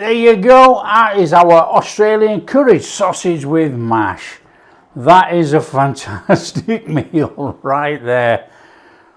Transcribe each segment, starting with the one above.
there you go. That is our Australian curried sausage with mash. That is a fantastic meal right there.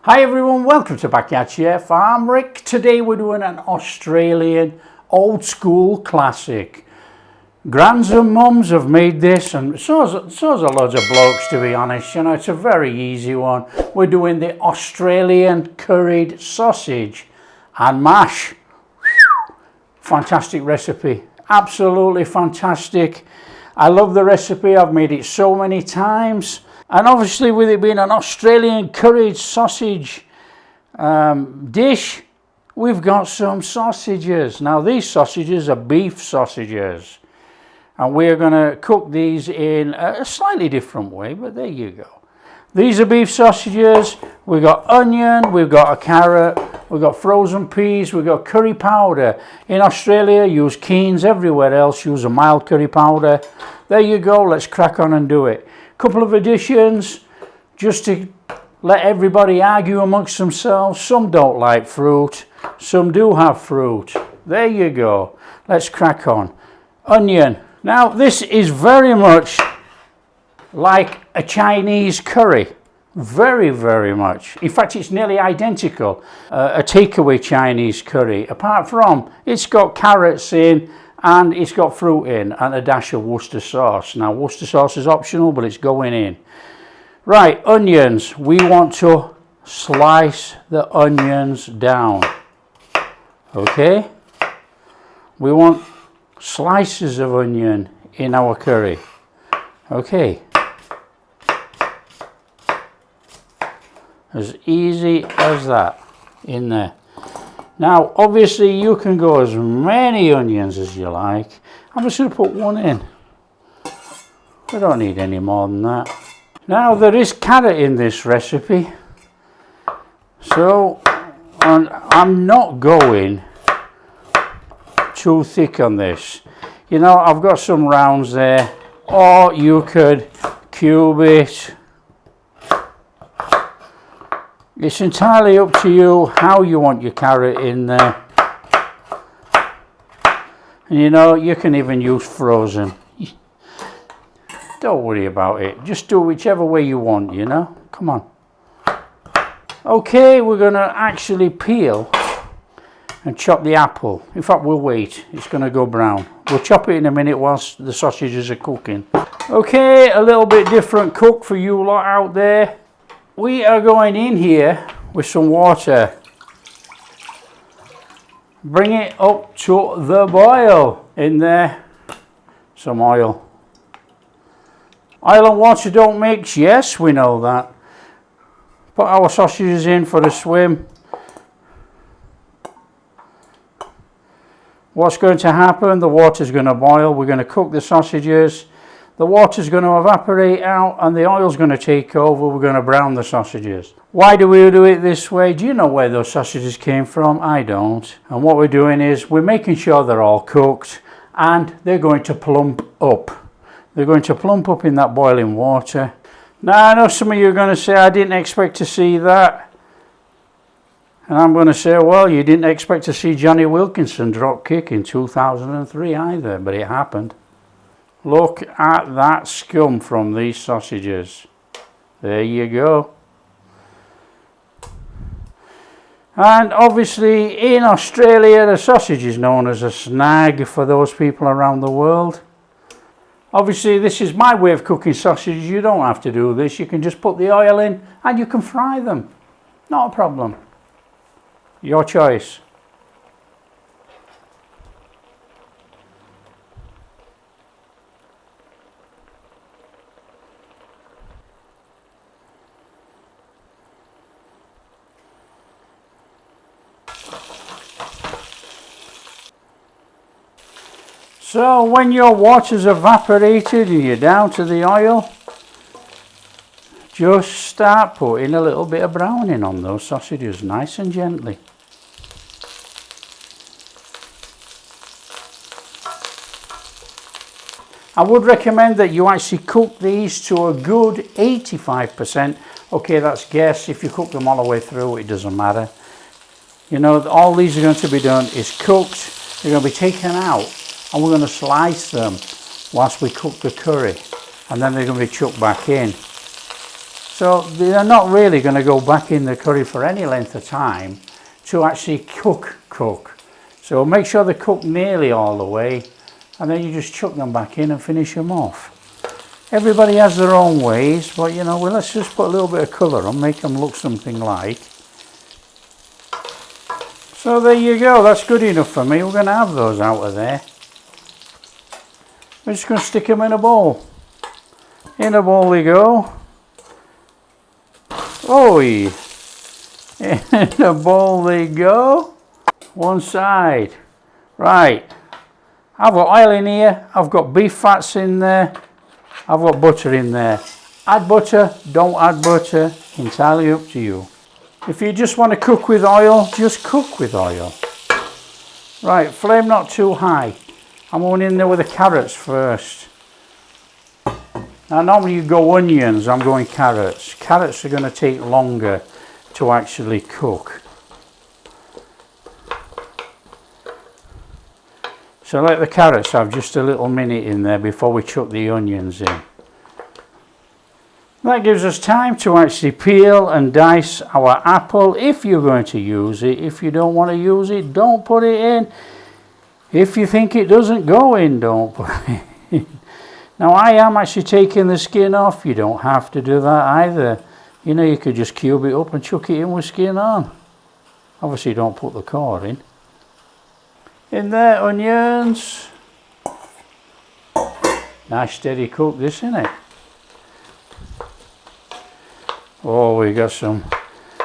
Hi everyone, welcome to Backyard Chef. I'm Rick. Today we're doing an Australian old school classic. Grands and mums have made this, and so's a loads of blokes, to be honest. You know, it's a very easy one. We're doing the Australian curried sausage and mash. Fantastic recipe, absolutely fantastic. I love the recipe. I've made it so many times, and obviously with it being an Australian curried sausage dish, we've got some sausages. Now these sausages are beef sausages, and we're going to cook these in a slightly different way, but there you go. These are beef sausages. We've got onion, we've got a carrot, we've got frozen peas, we've got curry powder. In Australia, use Keen's. Everywhere else, use a mild curry powder. There you go. Let's crack on and do it. Couple of additions, just to let everybody argue amongst themselves. Some don't like fruit, some do have fruit. There you go. Let's crack on. Onion. Now, this is very much like a Chinese curry. Very, very much. In fact, it's nearly identical. A takeaway Chinese curry, apart from it's got carrots in and it's got fruit in and a dash of Worcester sauce. Now, Worcester sauce is optional, but it's going in. Right, onions. We want to slice the onions down. Okay? We want slices of onion in our curry. Okay. As easy as that in there. Now obviously you can go as many onions as you like. I'm just going to put one in. We don't need any more than that. Now there is carrot in this recipe, so I'm not going too thick on this. You know, I've got some rounds there, or you could cube it. It's entirely up to you how you want your carrot in there. And you know, you can even use frozen. Don't worry about it. Just do whichever way you want, you know. Come on. Okay, we're going to actually peel and chop the apple. In fact, we'll wait. It's going to go brown. We'll chop it in a minute whilst the sausages are cooking. Okay, a little bit different cook for you lot out there. We are going in here with some water. Bring it up to the boil. In there, some oil. Oil and water don't mix. Yes, we know that. Put our sausages in for a swim. What's going to happen? The water's going to boil. We're going to cook the sausages. The water's going to evaporate out and the oil's going to take over. We're going to brown the sausages. Why do we do it this way? Do you know where those sausages came from? I don't. And what we're doing is we're making sure they're all cooked and they're going to plump up. They're going to plump up in that boiling water. Now, I know some of you are going to say, I didn't expect to see that. And I'm going to say, well, you didn't expect to see Johnny Wilkinson drop kick in 2003 either, but it happened. Look at that scum from these sausages. There you go. And obviously in Australia, the sausage is known as a snag for those people around the world. Obviously this is my way of cooking sausages. You don't have to do this. You can just put the oil in and you can fry them. Not a problem. Your choice. So when your water's evaporated and you're down to the oil, just start putting a little bit of browning on those sausages, nice and gently. I would recommend that you actually cook these to a good 85%. Okay, that's guess. If you cook them all the way through, it doesn't matter. You know, all these are going to be done is cooked They're going to be taken out and we're going to slice them whilst we cook the curry, and then they're going to be chucked back in. So they're not really going to go back in the curry for any length of time to actually cook. So make sure they cook nearly all the way, and then you just chuck them back in and finish them off. Everybody has their own ways, but you know, well, let's just put a little bit of colour on, make them look something like. So there you go, that's good enough for me. We're going to have those out of there. We're just going to stick them in a bowl. In a bowl they go. Oh, in a bowl they go. One side. Right. I've got oil in here. I've got beef fats in there. I've got butter in there. Add butter, don't add butter. Entirely up to you. If you just want to cook with oil, just cook with oil. Right, flame not too high. I'm going in there with the carrots first. Now normally you go onions, I'm going carrots. Carrots are going to take longer to actually cook. So let the carrots have just a little minute in there before we chuck the onions in. That gives us time to actually peel and dice our apple if you're going to use it. If you don't want to use it, don't put it in. If you think it doesn't go in, don't put it in. Now I am actually taking the skin off. You don't have to do that either. You know, you could just cube it up and chuck it in with skin on. Obviously don't put the core in. In there, onions. Nice steady cook this, isn't it? Oh, we got some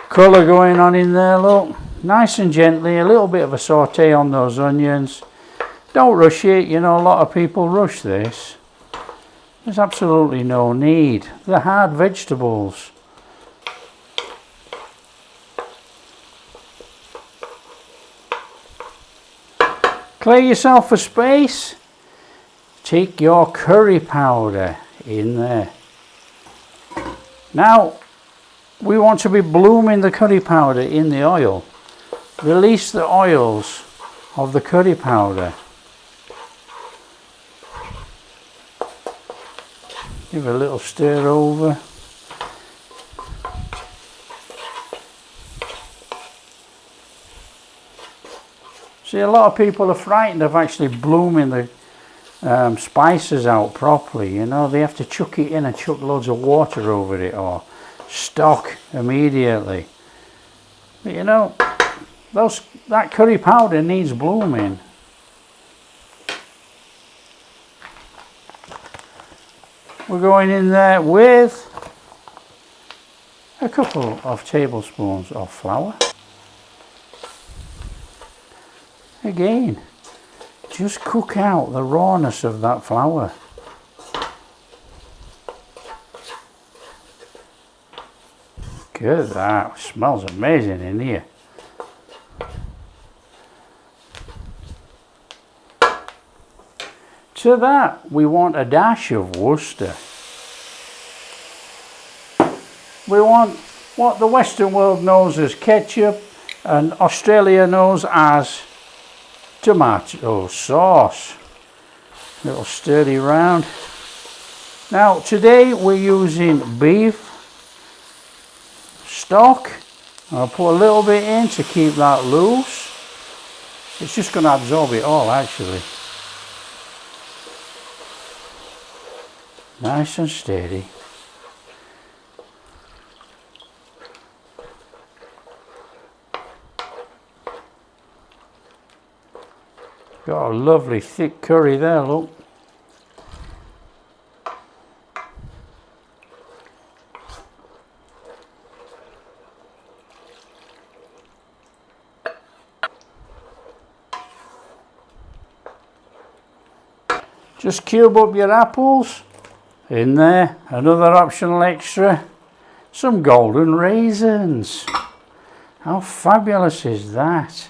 colour going on in there, look. Nice and gently, a little bit of a saute on those onions. Don't rush it, you know, a lot of people rush this. There's absolutely no need. They're hard vegetables. Clear yourself a space. Take your curry powder in there. Now, we want to be blooming the curry powder in the oil. Release the oils of the curry powder. Give a little stir over. See, a lot of people are frightened of actually blooming the spices out properly. You know, they have to chuck it in and chuck loads of water over it or stock immediately. But you know, that curry powder needs blooming. We're going in there with a couple of tablespoons of flour. Again, just cook out the rawness of that flour. Good, that smells amazing in here. To that, we want a dash of Worcester. We want what the Western world knows as ketchup and Australia knows as tomato sauce. A little sturdy round. Now today we're using beef stock. I'll put a little bit in to keep that loose. It's just going to absorb it all actually. Nice and steady. Got a lovely thick curry there, look. Just cube up your apples. In there, another optional extra, some golden raisins. How fabulous is that?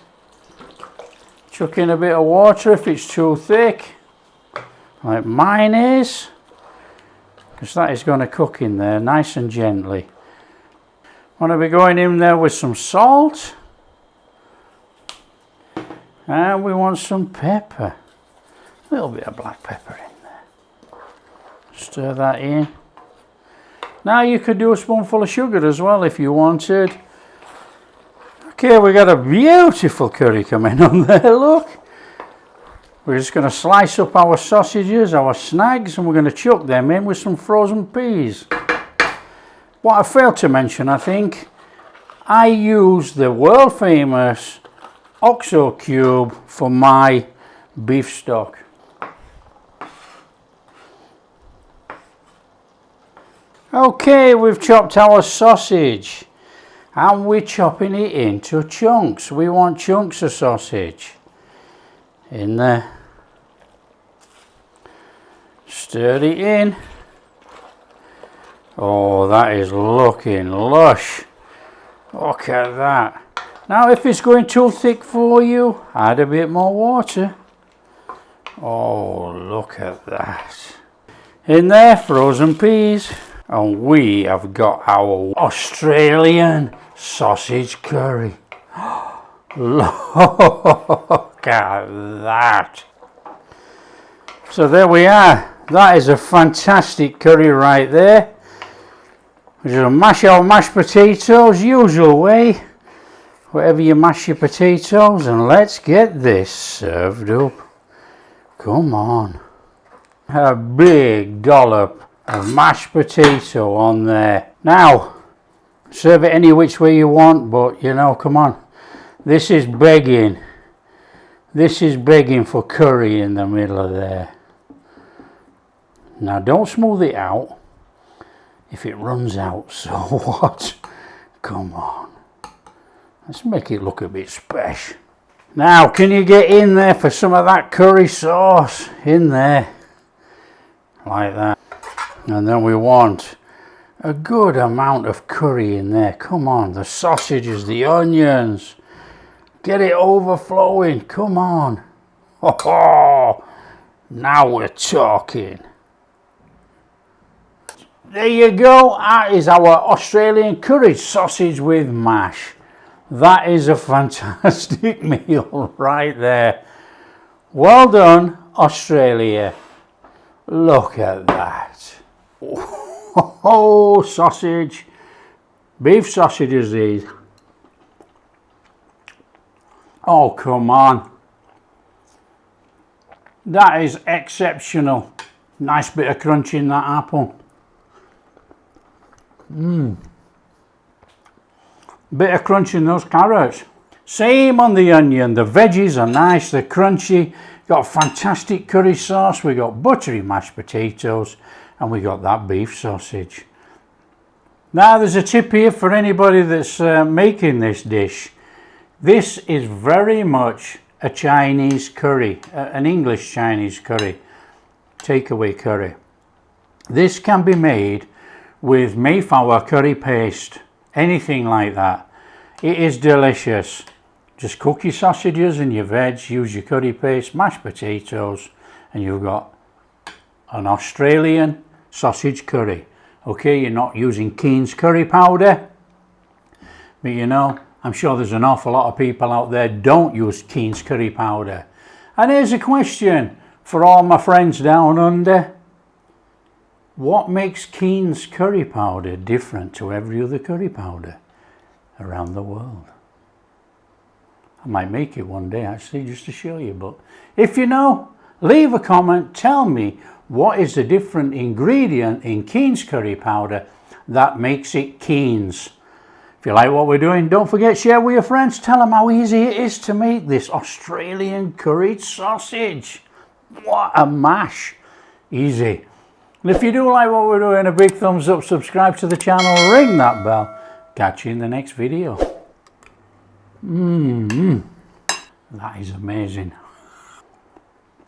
Chuck in a bit of water if it's too thick, like mine is, because that is going to cook in there nice and gently. Want to be going in there with some salt. And we want some pepper. A little bit of black pepper in there. Stir that in. Now you could do a spoonful of sugar as well if you wanted. Okay, we got a beautiful curry coming on there, look. We're just going to slice up our sausages, our snags, and we're going to chuck them in with some frozen peas. What I failed to mention, I think, I use the world famous OXO cube for my beef stock. Okay, we've chopped our sausage and we're chopping it into chunks. We want chunks of sausage in there. Stir it in. Oh, that is looking lush. Look at that. Now if it's going too thick for you, add a bit more water. Oh, look at that. In there, frozen peas. And we have got our Australian sausage curry. Look at that. So there we are. That is a fantastic curry right there. We're just going to mash our mashed potatoes, usual way. Whatever you mash your potatoes, and let's get this served up. Come on. A big dollop of mashed potato on there. Now, serve it any which way you want, but you know, come on. This is begging. This is begging for curry in the middle of there. Now, don't smooth it out. If it runs out, so what? Come on. Let's make it look a bit special. Now, can you get in there for some of that curry sauce? In there. Like that. And then we want a good amount of curry in there. Come on, the sausages, the onions. Get it overflowing. Come on. Oh, now we're talking. There you go. That is our Australian curry sausage with mash. That is a fantastic meal right there. Well done, Australia. Look at that. Oh, sausage. Beef sausages these. Oh, come on. That is exceptional. Nice bit of crunch in that apple. Bit of crunch in those carrots. Same on the onion. The veggies are nice, they're crunchy. Got fantastic curry sauce. We got buttery mashed potatoes, and we got that beef sausage. Now there's a tip here for anybody that's making this dish. This is very much a Chinese curry, an English Chinese curry, takeaway curry. This can be made with Mayflower curry paste, anything like that. It is delicious. Just cook your sausages and your veg, use your curry paste, mashed potatoes, and you've got an Australian sausage curry. Okay, you're not using Keen's curry powder, but you know, I'm sure there's an awful lot of people out there don't use Keen's curry powder. And here's a question for all my friends down under. What makes Keen's curry powder different to every other curry powder around the world? I might make it one day actually just to show you, but if you know, leave a comment, tell me what is the different ingredient in Keen's curry powder that makes it Keen's. If you like what we're doing, don't forget, share with your friends, tell them how easy it is to make this Australian curried sausage. What a mash. Easy. And if you do like what we're doing, a big thumbs up, subscribe to the channel, ring that bell. Catch you in the next video. That is amazing.